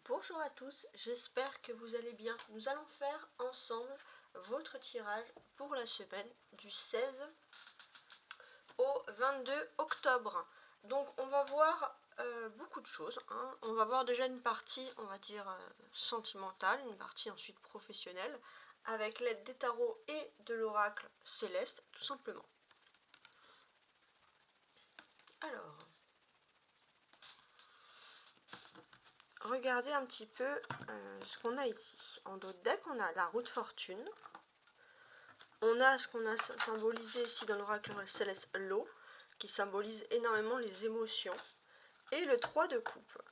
Bonjour à tous, j'espère que vous allez bien. Nous allons faire ensemble votre tirage pour la semaine du 16 au 22 octobre. Donc on va voir beaucoup de choses. On va voir déjà une partie, on va dire, sentimentale, une partie ensuite professionnelle, avec l'aide des tarots et de l'oracle céleste, tout simplement. Alors, regardez un petit peu ce qu'on a ici. En dos de deck, on a la roue de fortune. On a ce qu'on a symbolisé ici dans l'oracle céleste, l'eau, qui symbolise énormément les émotions. Et le 3 de coupe.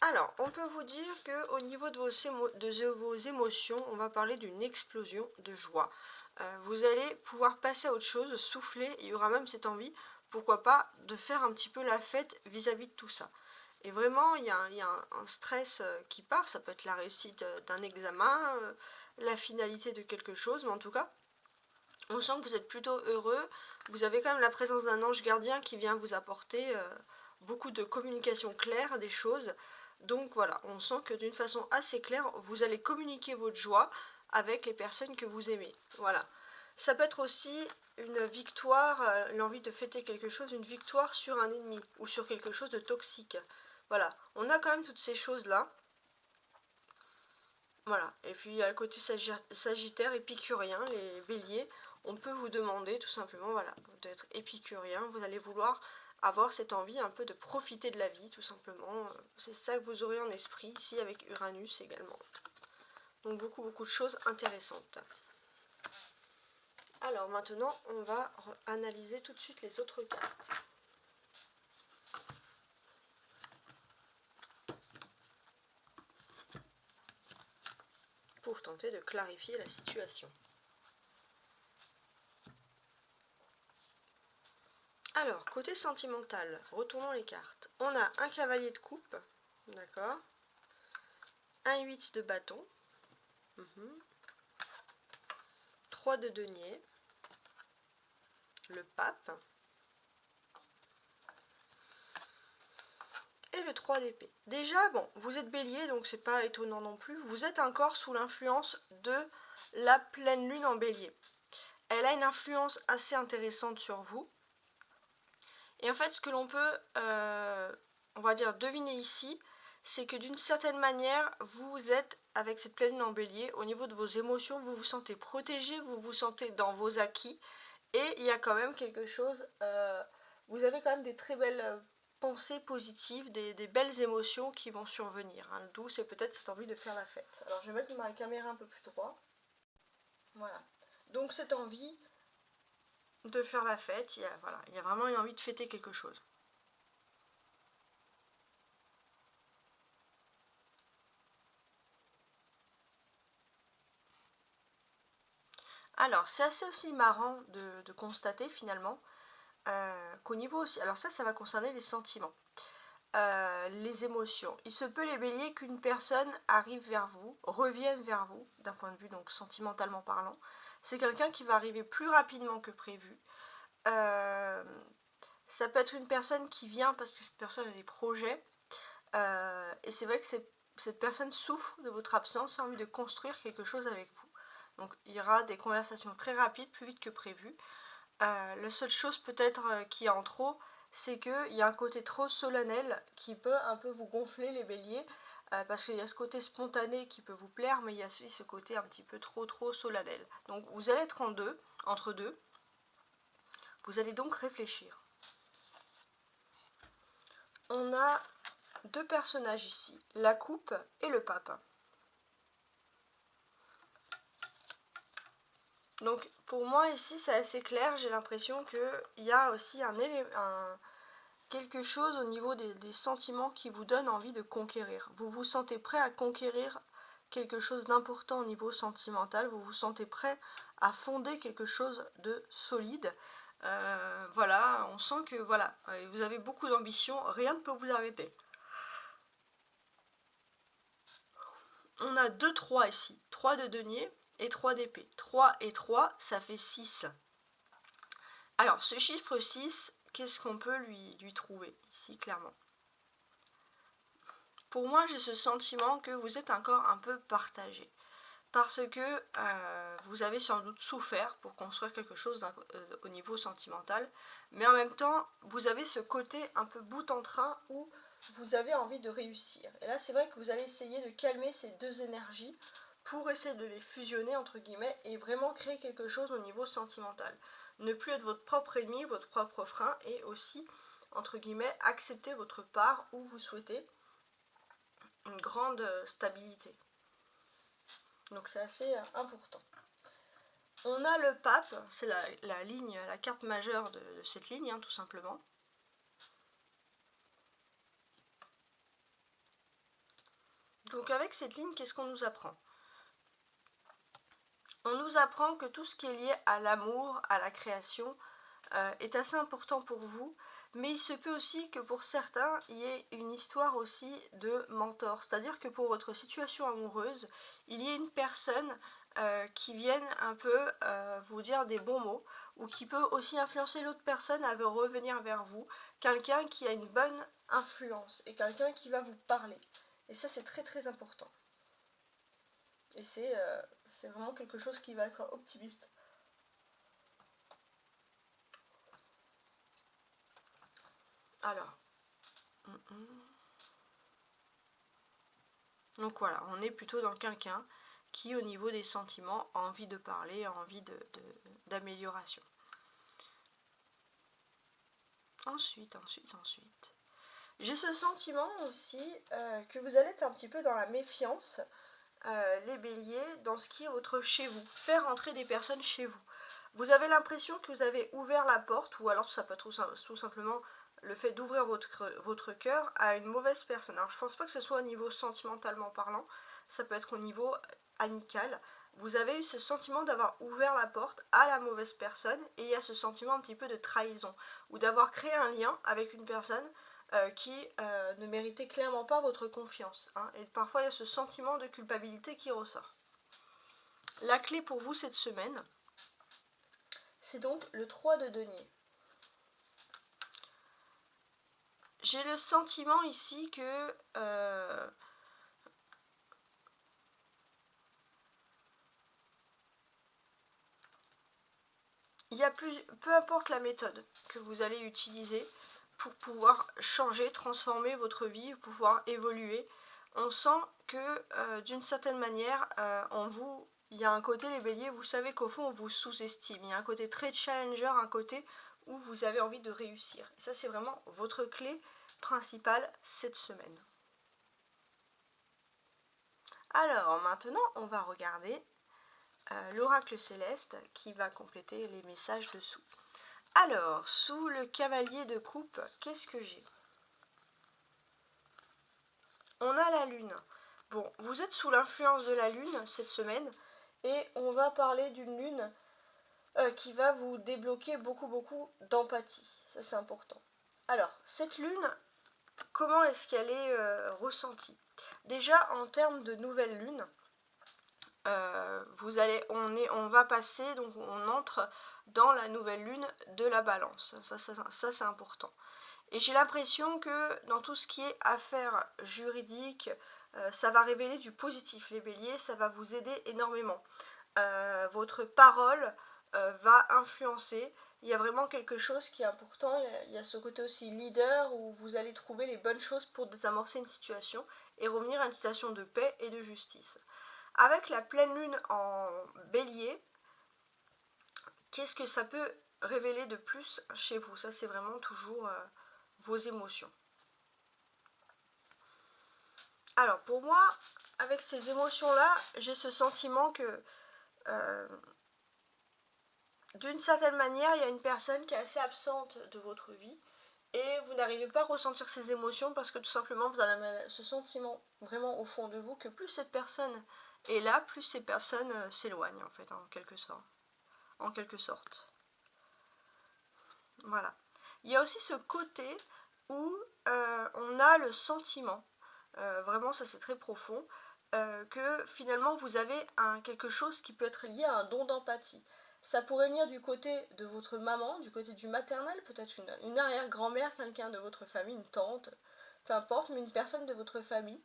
Alors, on peut vous dire qu'au niveau de vos émotions, on va parler d'une explosion de joie. Vous allez pouvoir passer à autre chose, souffler, il y aura même cette envie, pourquoi pas, de faire un petit peu la fête vis-à-vis de tout ça. Et vraiment, il y a un stress qui part, ça peut être la réussite d'un examen, la finalité de quelque chose, mais en tout cas, on sent que vous êtes plutôt heureux, vous avez quand même la présence d'un ange gardien qui vient vous apporter beaucoup de communication claire des choses. Donc voilà, on sent que d'une façon assez claire, vous allez communiquer votre joie avec les personnes que vous aimez. Voilà. Ça peut être aussi une victoire, l'envie de fêter quelque chose, une victoire sur un ennemi ou sur quelque chose de toxique. Voilà, on a quand même toutes ces choses-là. Voilà, et puis il y a le côté sagittaire, épicurien, les béliers. On peut vous demander tout simplement, voilà, d'être épicurien. Vous allez vouloir avoir cette envie un peu de profiter de la vie, tout simplement. C'est ça que vous aurez en esprit ici avec Uranus également. Donc beaucoup de choses intéressantes. Alors maintenant, on va analyser tout de suite les autres cartes. Pour tenter de clarifier la situation. Alors, côté sentimental, retournons les cartes. On a un cavalier de coupe, d'accord, un 8 de bâton, 3 de denier, le pape, et le 3 d'épée. Déjà, bon, vous êtes bélier, donc c'est pas étonnant non plus. Vous êtes encore sous l'influence de la pleine lune en bélier. Elle a une influence assez intéressante sur vous. Et en fait, ce que l'on peut, on va dire, deviner ici, c'est que d'une certaine manière, vous êtes, avec cette pleine lune en bélier, au niveau de vos émotions, vous vous sentez protégé, vous vous sentez dans vos acquis. Et il y a quand même quelque chose, vous avez quand même des très belles pensées positives, des belles émotions qui vont survenir. Hein. D'où c'est peut-être cette envie de faire la fête. Alors je vais mettre ma caméra un peu plus droit. Voilà. Donc cette envie de faire la fête, il y a vraiment une envie de fêter quelque chose. Alors c'est assez aussi marrant de constater finalement qu'au niveau aussi, alors ça va concerner les sentiments. Les émotions. Il se peut, les béliers, qu'une personne arrive vers vous, revienne vers vous, d'un point de vue donc sentimentalement parlant. C'est quelqu'un qui va arriver plus rapidement que prévu. Ça peut être une personne qui vient parce que cette personne a des projets. Et c'est vrai que cette personne souffre de votre absence, a envie de construire quelque chose avec vous. Donc il y aura des conversations très rapides, plus vite que prévu. La seule chose peut-être qui est en trop, c'est qu'il y a un côté trop solennel qui peut un peu vous gonfler les béliers, parce qu'il y a ce côté spontané qui peut vous plaire, mais il y a aussi ce côté un petit peu trop solennel. Donc vous allez être entre deux, vous allez donc réfléchir. On a deux personnages ici, la coupe et le pape. Donc pour moi ici c'est assez clair, j'ai l'impression qu'il y a aussi quelque chose au niveau des sentiments qui vous donne envie de conquérir. Vous vous sentez prêt à conquérir quelque chose d'important au niveau sentimental, vous vous sentez prêt à fonder quelque chose de solide. Voilà, on sent que voilà, vous avez beaucoup d'ambition, rien ne peut vous arrêter. On a 2 3 ici, 3 de denier et 3 d'épée. 3 et 3, ça fait 6. Alors, ce chiffre 6, qu'est-ce qu'on peut lui trouver ici, clairement? pour moi j'ai ce sentiment que vous êtes encore un peu partagé. Parce que vous avez sans doute souffert pour construire quelque chose au niveau sentimental, mais en même temps, vous avez ce côté un peu bout en train où vous avez envie de réussir. Et là, c'est vrai que vous allez essayer de calmer ces deux énergies pour essayer de les fusionner, entre guillemets, et vraiment créer quelque chose au niveau sentimental. Ne plus être votre propre ennemi, votre propre frein, et aussi, entre guillemets, accepter votre part où vous souhaitez une grande stabilité. Donc c'est assez important. On a le pape, c'est la ligne, la carte majeure de cette ligne, hein, tout simplement. Donc avec cette ligne, qu'est-ce qu'on nous apprend? On nous apprend que tout ce qui est lié à l'amour, à la création, est assez important pour vous, mais il se peut aussi que pour certains, il y ait une histoire aussi de mentor. C'est-à-dire que pour votre situation amoureuse, il y ait une personne qui vienne un peu vous dire des bons mots, ou qui peut aussi influencer l'autre personne à revenir vers vous. Quelqu'un qui a une bonne influence, et quelqu'un qui va vous parler. Et ça, c'est très très important. Et c'est vraiment quelque chose qui va être optimiste. Alors, donc voilà, on est plutôt dans quelqu'un qui, au niveau des sentiments, a envie de parler, a envie d'amélioration. Ensuite. J'ai ce sentiment aussi que vous allez être un petit peu dans la méfiance, les béliers, dans ce qui est votre chez vous. Faire entrer des personnes chez vous. Vous avez l'impression que vous avez ouvert la porte, ou alors ça peut être tout simplement le fait d'ouvrir votre cœur à une mauvaise personne. Alors je pense pas que ce soit au niveau sentimentalement parlant, ça peut être au niveau amical. Vous avez eu ce sentiment d'avoir ouvert la porte à la mauvaise personne, et il y a ce sentiment un petit peu de trahison, ou d'avoir créé un lien avec une personne qui ne méritait clairement pas votre confiance. Hein. Et parfois il y a ce sentiment de culpabilité qui ressort. La clé pour vous cette semaine, c'est donc le 3 de denier. J'ai le sentiment ici que il y a peu importe la méthode que vous allez utiliser pour pouvoir changer, transformer votre vie, pouvoir évoluer, on sent que d'une certaine manière, il y a un côté, les béliers, vous savez qu'au fond on vous sous-estime, il y a un côté très challenger, un côté où vous avez envie de réussir. Et ça, c'est vraiment votre clé principale cette semaine. Alors maintenant, on va regarder l'oracle céleste qui va compléter les messages dessous. Alors, sous le cavalier de coupe, qu'est-ce que j'ai? On a la lune. Bon, vous êtes sous l'influence de la lune cette semaine, et on va parler d'une lune qui va vous débloquer beaucoup d'empathie. Ça, c'est important. Alors, cette lune, comment est-ce qu'elle est ressentie? Déjà, en termes de nouvelle lune, on va passer, donc on entre dans la nouvelle lune de la balance. Ça c'est important. Et j'ai l'impression que dans tout ce qui est affaires juridiques, ça va révéler du positif, les béliers, ça va vous aider énormément. Votre parole va influencer. Il y a vraiment quelque chose qui est important. Il y a ce côté aussi leader où vous allez trouver les bonnes choses pour désamorcer une situation et revenir à une situation de paix et de justice. Avec la pleine lune en bélier, qu'est-ce que ça peut révéler de plus chez vous? Ça, c'est vraiment toujours vos émotions. Alors, pour moi, avec ces émotions-là, j'ai ce sentiment que d'une certaine manière, il y a une personne qui est assez absente de votre vie, et vous n'arrivez pas à ressentir ces émotions parce que tout simplement, vous avez ce sentiment vraiment au fond de vous que plus cette personne est là, plus ces personnes s'éloignent, en fait, en quelque sorte. Voilà. Il y a aussi ce côté où on a le sentiment, vraiment ça c'est très profond, que finalement vous avez quelque chose qui peut être lié à un don d'empathie. Ça pourrait venir du côté de votre maman, du côté du maternel, peut-être une arrière-grand-mère, quelqu'un de votre famille, une tante, peu importe, mais une personne de votre famille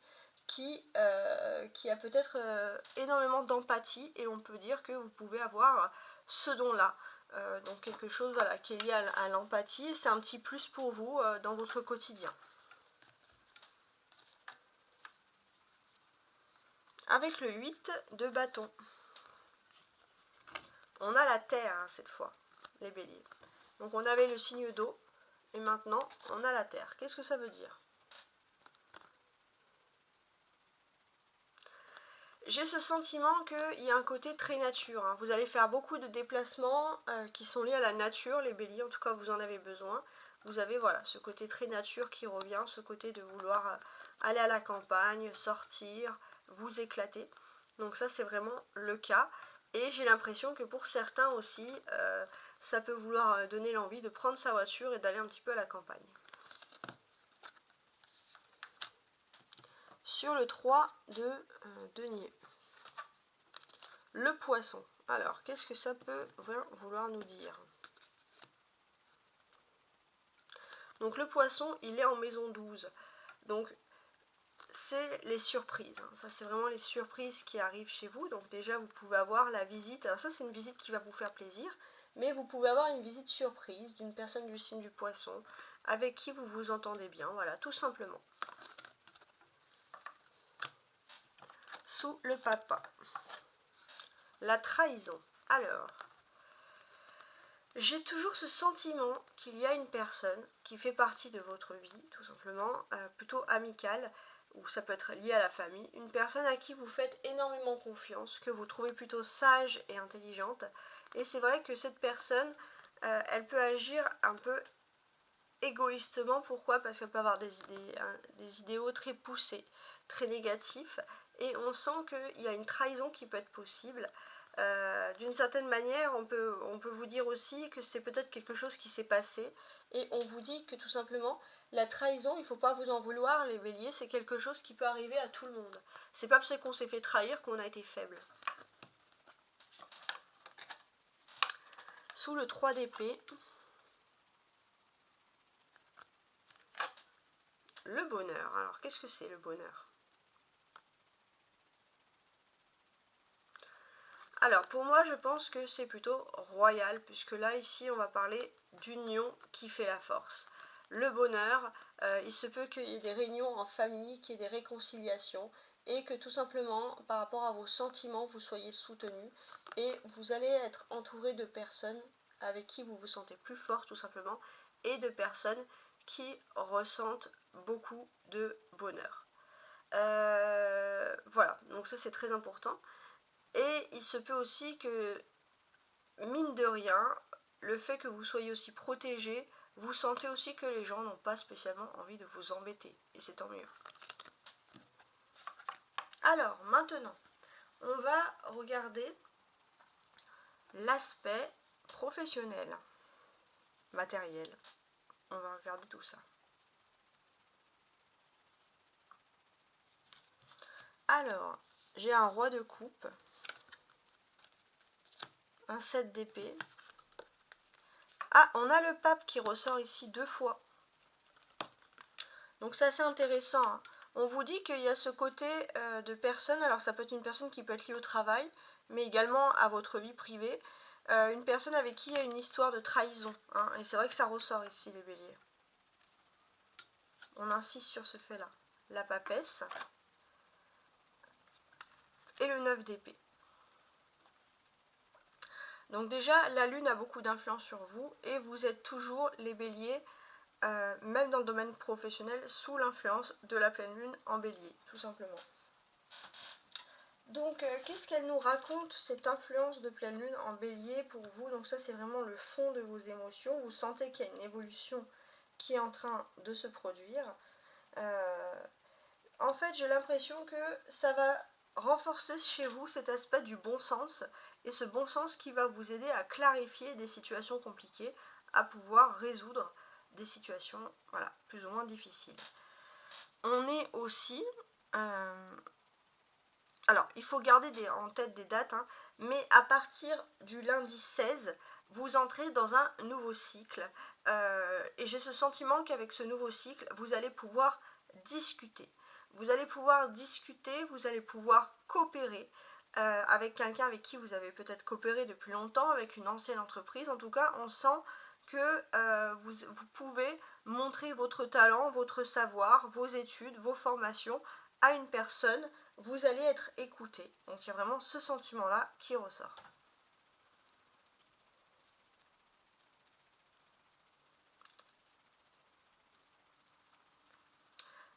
qui a peut-être énormément d'empathie, et on peut dire que vous pouvez avoir ce don-là. Donc quelque chose voilà, qui est lié à l'empathie, c'est un petit plus pour vous dans votre quotidien. Avec le 8 de bâton, on a la terre cette fois, les béliers. Donc on avait le signe d'eau, et maintenant on a la terre. Qu'est-ce que ça veut dire? J'ai ce sentiment qu'il y a un côté très nature. Vous allez faire beaucoup de déplacements qui sont liés à la nature, les béliers, en tout cas vous en avez besoin. Vous avez voilà, ce côté très nature qui revient, ce côté de vouloir aller à la campagne, sortir, vous éclater. Donc ça c'est vraiment le cas. Et j'ai l'impression que pour certains aussi, ça peut vouloir donner l'envie de prendre sa voiture et d'aller un petit peu à la campagne. Sur le 3 de denier. Le poisson. Alors, qu'est-ce que ça peut vouloir nous dire? Donc le poisson, il est en maison 12. Donc c'est les surprises. Ça, c'est vraiment les surprises qui arrivent chez vous. Donc déjà, vous pouvez avoir la visite. Alors ça, c'est une visite qui va vous faire plaisir. Mais vous pouvez avoir une visite surprise d'une personne du signe du poisson avec qui vous vous entendez bien. Voilà, tout simplement. Sous le papa. La trahison. Alors, j'ai toujours ce sentiment qu'il y a une personne qui fait partie de votre vie, tout simplement, plutôt amicale, ou ça peut être lié à la famille, une personne à qui vous faites énormément confiance, que vous trouvez plutôt sage et intelligente, et c'est vrai que cette personne, elle peut agir un peu égoïstement. Pourquoi? Parce qu'elle peut avoir des idéaux très poussés, très négatifs, et on sent qu'il y a une trahison qui peut être possible. D'une certaine manière, on peut vous dire aussi que c'est peut-être quelque chose qui s'est passé, et on vous dit que tout simplement, la trahison, il ne faut pas vous en vouloir, les béliers, c'est quelque chose qui peut arriver à tout le monde. C'est pas parce qu'on s'est fait trahir qu'on a été faible. Sous le 3 d'épée, le bonheur. Alors, qu'est-ce que c'est le bonheur? Alors, pour moi, je pense que c'est plutôt royal, puisque là, ici, on va parler d'union qui fait la force. Le bonheur, il se peut qu'il y ait des réunions en famille, qu'il y ait des réconciliations, et que tout simplement, par rapport à vos sentiments, vous soyez soutenus, et vous allez être entouré de personnes avec qui vous vous sentez plus fort, tout simplement, et de personnes qui ressentent beaucoup de bonheur. Voilà, donc ça c'est très important. Et il se peut aussi que, mine de rien, le fait que vous soyez aussi protégé, vous sentez aussi que les gens n'ont pas spécialement envie de vous embêter. Et c'est tant mieux. Alors, maintenant, on va regarder l'aspect professionnel, matériel. On va regarder tout ça. Alors, j'ai un roi de coupe, un 7 d'épée. Ah, on a le pape qui ressort ici 2 fois. Donc c'est assez intéressant. On vous dit qu'il y a ce côté de personne, alors ça peut être une personne qui peut être liée au travail, mais également à votre vie privée. Une personne avec qui il y a une histoire de trahison. Et c'est vrai que ça ressort ici, les béliers. On insiste sur ce fait-là. La papesse. Et le 9 d'épée. Donc déjà, la lune a beaucoup d'influence sur vous, et vous êtes toujours, les béliers, même dans le domaine professionnel, sous l'influence de la pleine lune en bélier, tout simplement. Donc, qu'est-ce qu'elle nous raconte, cette influence de pleine lune en bélier pour vous? Donc ça, c'est vraiment le fond de vos émotions. Vous sentez qu'il y a une évolution qui est en train de se produire. En fait, j'ai l'impression que ça va renforcer chez vous cet aspect du bon sens, et ce bon sens qui va vous aider à clarifier des situations compliquées, à pouvoir résoudre des situations, voilà, plus ou moins difficiles. On est aussi... alors, il faut garder en tête des dates, mais à partir du lundi 16, vous entrez dans un nouveau cycle. Et j'ai ce sentiment qu'avec ce nouveau cycle, vous allez pouvoir discuter. Vous allez pouvoir discuter, vous allez pouvoir coopérer avec quelqu'un avec qui vous avez peut-être coopéré depuis longtemps, avec une ancienne entreprise. En tout cas, on sent que vous pouvez montrer votre talent, votre savoir, vos études, vos formations à une personne. Vous allez être écouté. Donc il y a vraiment ce sentiment-là qui ressort.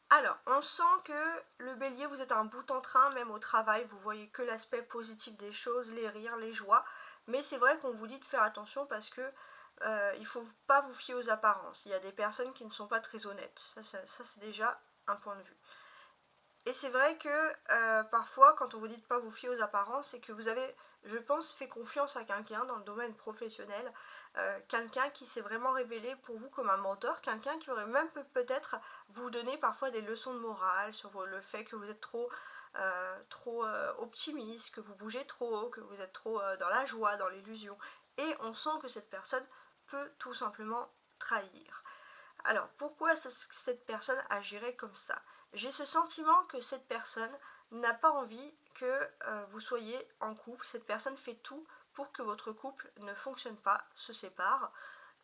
Alors, on sent que le bélier, vous êtes un bout en train, même au travail, vous voyez que l'aspect positif des choses, les rires, les joies, mais c'est vrai qu'on vous dit de faire attention parce que il ne faut pas vous fier aux apparences. Il y a des personnes qui ne sont pas très honnêtes, ça c'est déjà un point de vue. Et c'est vrai que parfois, quand on vous dit de ne pas vous fier aux apparences, c'est que vous avez, je pense, fait confiance à quelqu'un dans le domaine professionnel, quelqu'un qui s'est vraiment révélé pour vous comme un mentor, quelqu'un qui aurait même peut-être vous donner parfois des leçons de morale sur le fait que vous êtes trop optimiste, que vous bougez trop, que vous êtes trop dans la joie, dans l'illusion. Et on sent que cette personne peut tout simplement trahir. Alors, pourquoi cette personne agirait comme ça? J'ai ce sentiment que cette personne n'a pas envie que vous soyez en couple. Cette personne fait tout pour que votre couple ne fonctionne pas, se sépare,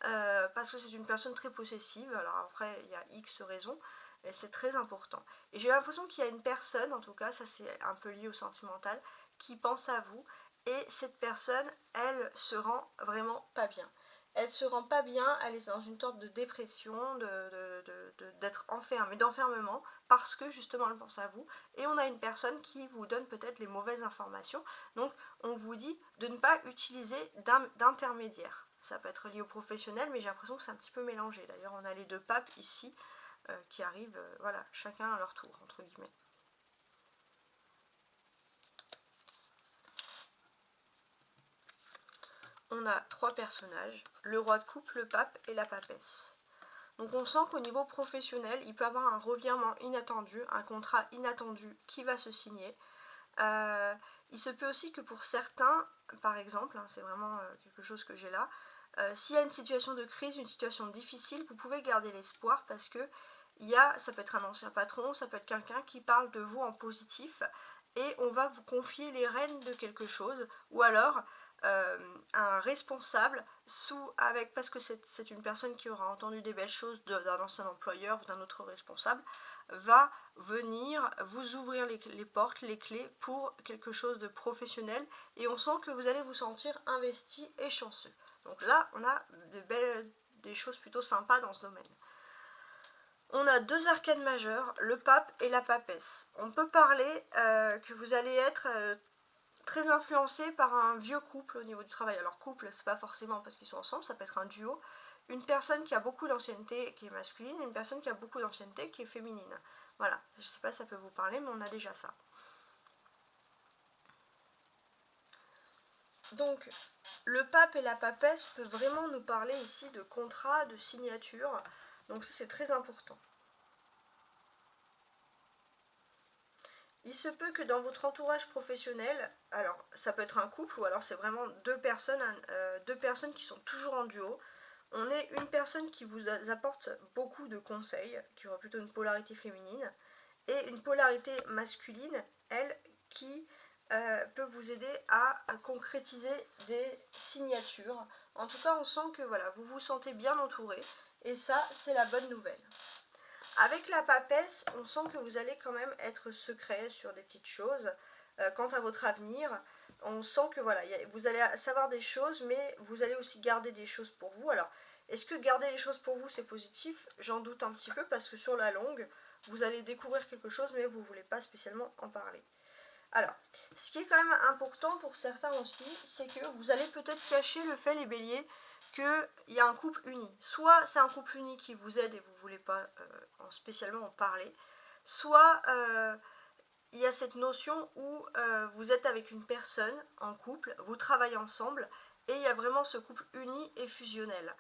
parce que c'est une personne très possessive. Alors après, il y a X raisons, et c'est très important. Et j'ai l'impression qu'il y a une personne, en tout cas, ça c'est un peu lié au sentimental, qui pense à vous, et cette personne, elle se rend vraiment pas bien. Elle se rend pas bien, elle est dans une sorte de dépression, d'être enfermée, d'enfermement, parce que justement elle pense à vous, et on a une personne qui vous donne peut-être les mauvaises informations, donc on vous dit de ne pas utiliser d'intermédiaire. Ça peut être lié au professionnel, mais j'ai l'impression que c'est un petit peu mélangé. D'ailleurs, on a les deux papes ici qui arrivent, voilà, chacun à leur tour, entre guillemets. On a trois personnages, le roi de coupe, le pape et la papesse. Donc on sent qu'au niveau professionnel, il peut y avoir un revirement inattendu, un contrat inattendu qui va se signer. Il se peut aussi que pour certains, par exemple, c'est vraiment quelque chose que j'ai là, s'il y a une situation de crise, une situation difficile, vous pouvez garder l'espoir parce que ça peut être un ancien patron, ça peut être quelqu'un qui parle de vous en positif et on va vous confier les rênes de quelque chose, ou alors un responsable parce que c'est une personne qui aura entendu des belles choses d'un ancien employeur ou d'un autre responsable, va venir vous ouvrir les portes, les clés pour quelque chose de professionnel, et on sent que vous allez vous sentir investi et chanceux. Donc là, on a des choses plutôt sympas dans ce domaine. On a deux arcanes majeures, le pape et la papesse. On peut parler que vous allez être très influencé par un vieux couple au niveau du travail. Alors couple, c'est pas forcément parce qu'ils sont ensemble, ça peut être un duo. Une personne qui a beaucoup d'ancienneté qui est masculine, et une personne qui a beaucoup d'ancienneté qui est féminine. Voilà, je sais pas si ça peut vous parler, mais on a déjà ça. Donc, le pape et la papesse peuvent vraiment nous parler ici de contrat, de signature. Donc ça, c'est très important. Il se peut que dans votre entourage professionnel, alors ça peut être un couple ou alors c'est vraiment deux personnes qui sont toujours en duo. On est une personne qui vous apporte beaucoup de conseils, qui aura plutôt une polarité féminine, et une polarité masculine, elle, qui peut vous aider à concrétiser des signatures. En tout cas, on sent que voilà, vous vous sentez bien entouré, et ça, c'est la bonne nouvelle. Avec la papesse, on sent que vous allez quand même être secret sur des petites choses. Quant à votre avenir, on sent que voilà, vous allez savoir des choses, mais vous allez aussi garder des choses pour vous. Alors, est-ce que garder les choses pour vous, c'est positif? J'en doute un petit peu parce que sur la longue, vous allez découvrir quelque chose, mais vous ne voulez pas spécialement en parler. Alors, ce qui est quand même important pour certains aussi, c'est que vous allez peut-être cacher le fait, les béliers, qu'il y a un couple uni. Soit c'est un couple uni qui vous aide et vous ne voulez pas spécialement en parler, soit il y a cette notion où vous êtes avec une personne en couple, vous travaillez ensemble, et il y a vraiment ce couple uni et fusionnel.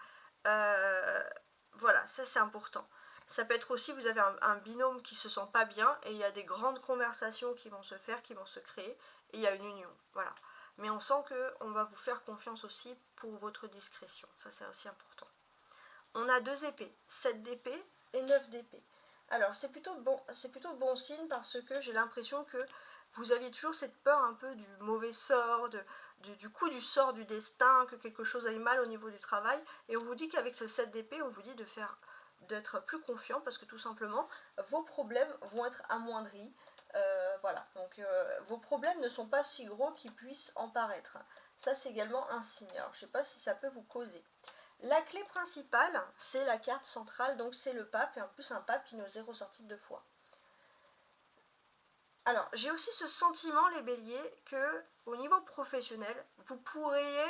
Voilà, ça c'est important. Ça peut être aussi, vous avez un binôme qui se sent pas bien, et il y a des grandes conversations qui vont se faire, qui vont se créer, et il y a une union. Voilà. Mais on sent qu'on va vous faire confiance aussi pour votre discrétion. Ça, c'est aussi important. On a deux épées, 7 d'épée et 9 d'épée. Alors c'est plutôt bon signe parce que j'ai l'impression que vous aviez toujours cette peur un peu du mauvais sort, du coup du sort du destin, que quelque chose aille mal au niveau du travail. Et on vous dit qu'avec ce 7 d'épée, on vous dit d'être plus confiant parce que tout simplement, vos problèmes vont être amoindris. Voilà, donc vos problèmes ne sont pas si gros qu'ils puissent en paraître. Ça, c'est également un signe. Alors, je ne sais pas si ça peut vous causer. La clé principale, c'est la carte centrale, donc c'est le pape, et en plus un pape qui nous est ressorti 2 fois. Alors, j'ai aussi ce sentiment, les béliers, que au niveau professionnel, vous pourriez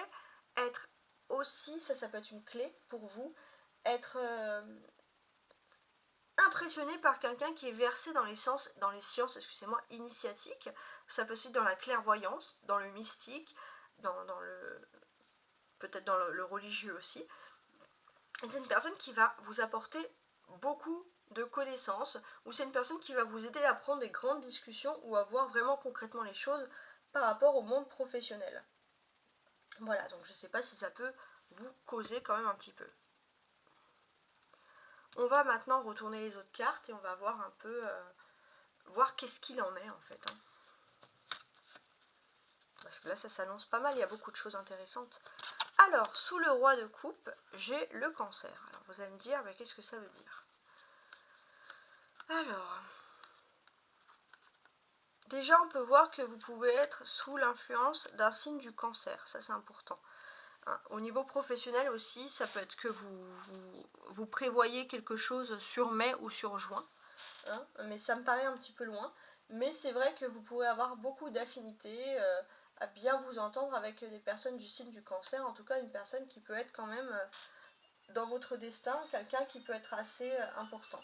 être aussi, ça peut être une clé pour vous, être impressionné par quelqu'un qui est versé dans les sciences, excusez-moi, initiatiques. Ça peut être dans la clairvoyance, dans le mystique, peut-être dans le religieux aussi. Et c'est une personne qui va vous apporter beaucoup de connaissances, ou c'est une personne qui va vous aider à prendre des grandes discussions ou à voir vraiment concrètement les choses par rapport au monde professionnel. Voilà, donc je ne sais pas si ça peut vous causer quand même un petit peu. On va maintenant retourner les autres cartes et on va voir un peu, voir qu'est-ce qu'il en est en fait. Parce que là, ça s'annonce pas mal, il y a beaucoup de choses intéressantes. Alors, sous le roi de coupe, j'ai le cancer. Alors, vous allez me dire, mais qu'est-ce que ça veut dire? Alors, déjà, on peut voir que vous pouvez être sous l'influence d'un signe du cancer. Ça, c'est important. Au niveau professionnel aussi, ça peut être que vous prévoyez quelque chose sur mai ou sur juin. Mais ça me paraît un petit peu loin. Mais c'est vrai que vous pourrez avoir beaucoup d'affinités à bien vous entendre avec des personnes du signe du cancer. En tout cas, une personne qui peut être quand même dans votre destin, quelqu'un qui peut être assez important.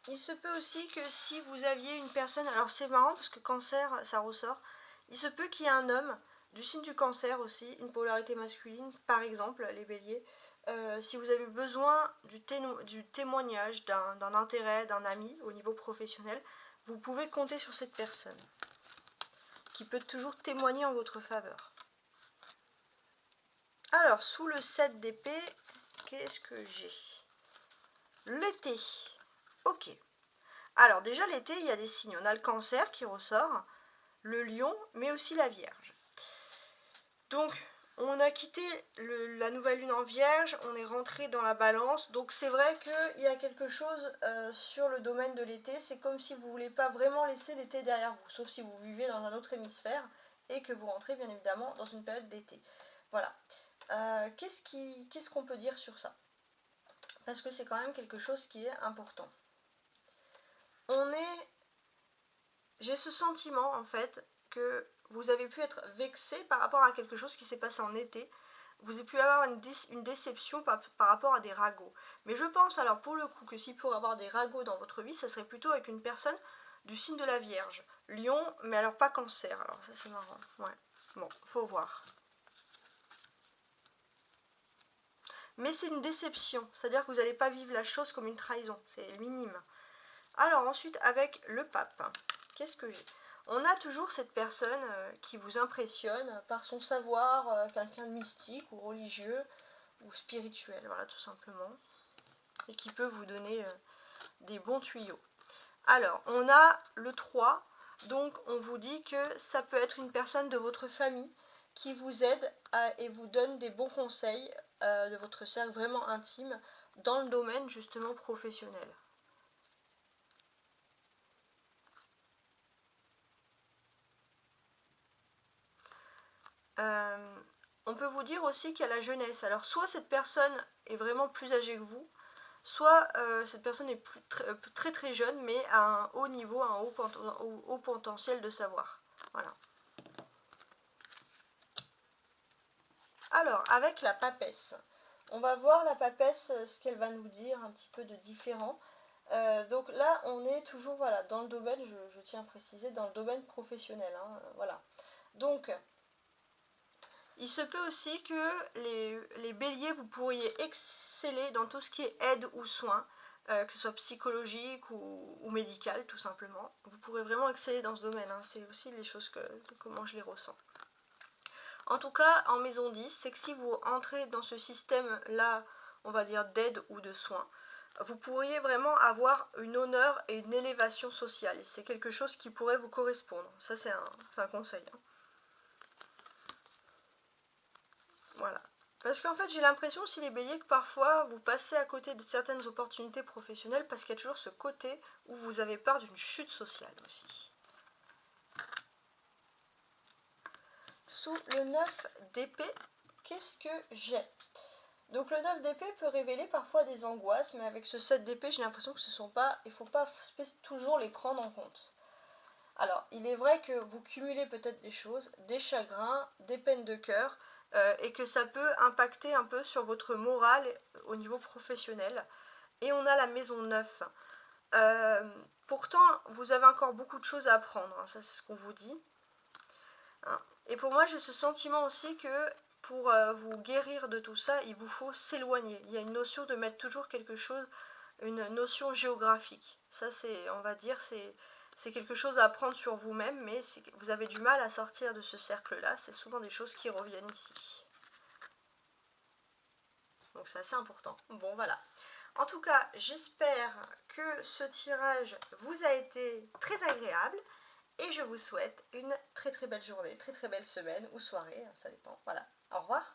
Il se peut aussi que si vous aviez une personne, alors c'est marrant parce que cancer, ça ressort, il se peut qu'il y ait un homme du signe du cancer aussi, une polarité masculine, par exemple, les béliers. Si vous avez besoin du témoignage, d'un intérêt, d'un ami au niveau professionnel, vous pouvez compter sur cette personne qui peut toujours témoigner en votre faveur. Alors, sous le 7 d'épée, qu'est-ce que j'ai? L'été. Ok. Alors déjà l'été, il y a des signes. On a le cancer qui ressort, le lion, mais aussi la vierge. Donc, on a quitté la nouvelle lune en vierge, on est rentré dans la balance. Donc c'est vrai qu'il y a quelque chose sur le domaine de l'été. C'est comme si vous ne voulez pas vraiment laisser l'été derrière vous, sauf si vous vivez dans un autre hémisphère et que vous rentrez bien évidemment dans une période d'été. Voilà. Qu'est-ce qu'on peut dire sur ça? Parce que c'est quand même quelque chose qui est important. J'ai ce sentiment en fait que vous avez pu être vexé par rapport à quelque chose qui s'est passé en été. Vous avez pu avoir une déception par rapport à des ragots. Mais je pense alors pour le coup que s'il pourrait avoir des ragots dans votre vie, ça serait plutôt avec une personne du signe de la Vierge. Lion, mais alors pas cancer. Alors ça c'est marrant. Ouais. Bon, faut voir. Mais c'est une déception. C'est-à-dire que vous n'allez pas vivre la chose comme une trahison. C'est minime. Alors ensuite avec le pape. Qu'est-ce que j'ai? On a toujours cette personne qui vous impressionne par son savoir, quelqu'un de mystique ou religieux ou spirituel, voilà tout simplement, et qui peut vous donner des bons tuyaux. Alors, on a le 3, donc on vous dit que ça peut être une personne de votre famille qui vous aide et vous donne des bons conseils de votre cercle vraiment intime dans le domaine justement professionnel. On peut vous dire aussi qu'il y a la jeunesse. Alors soit cette personne est vraiment plus âgée que vous, soit cette personne est très très jeune mais à un haut niveau, un haut potentiel de savoir. Voilà. Alors, avec la papesse, on va voir la papesse, ce qu'elle va nous dire un petit peu de différent. Donc là, on est toujours voilà, dans le domaine, je tiens à préciser, dans le domaine professionnel. Voilà. Donc, il se peut aussi que les béliers, vous pourriez exceller dans tout ce qui est aide ou soins, que ce soit psychologique ou médical, tout simplement. Vous pourrez vraiment exceller dans ce domaine. C'est aussi les choses comment je les ressens. En tout cas, en maison 10, c'est que si vous entrez dans ce système-là, on va dire d'aide ou de soins, vous pourriez vraiment avoir une honneur et une élévation sociale. Et c'est quelque chose qui pourrait vous correspondre. Ça, c'est un conseil. Hein. Voilà. Parce qu'en fait, j'ai l'impression, si les béliers, que parfois, vous passez à côté de certaines opportunités professionnelles parce qu'il y a toujours ce côté où vous avez peur d'une chute sociale aussi. Sous le 9 d'épée, qu'est-ce que j'ai? Donc le 9 d'épée peut révéler parfois des angoisses, mais avec ce 7 d'épée, j'ai l'impression que ce sont pas, il ne faut pas toujours les prendre en compte. Alors, il est vrai que vous cumulez peut-être des choses, des chagrins, des peines de cœur, et que ça peut impacter un peu sur votre morale au niveau professionnel. Et on a la maison 9. Pourtant, vous avez encore beaucoup de choses à apprendre, hein, ça c'est ce qu'on vous dit. Hein. Et pour moi, j'ai ce sentiment aussi que pour vous guérir de tout ça, il vous faut s'éloigner. Il y a une notion de mettre toujours quelque chose, une notion géographique. Ça, c'est, on va dire, c'est quelque chose à apprendre sur vous-même, mais vous avez du mal à sortir de ce cercle-là. C'est souvent des choses qui reviennent ici. Donc c'est assez important. Bon, voilà. En tout cas, j'espère que ce tirage vous a été très agréable. Et je vous souhaite une très très belle journée, très très belle semaine ou soirée, ça dépend. Voilà, au revoir.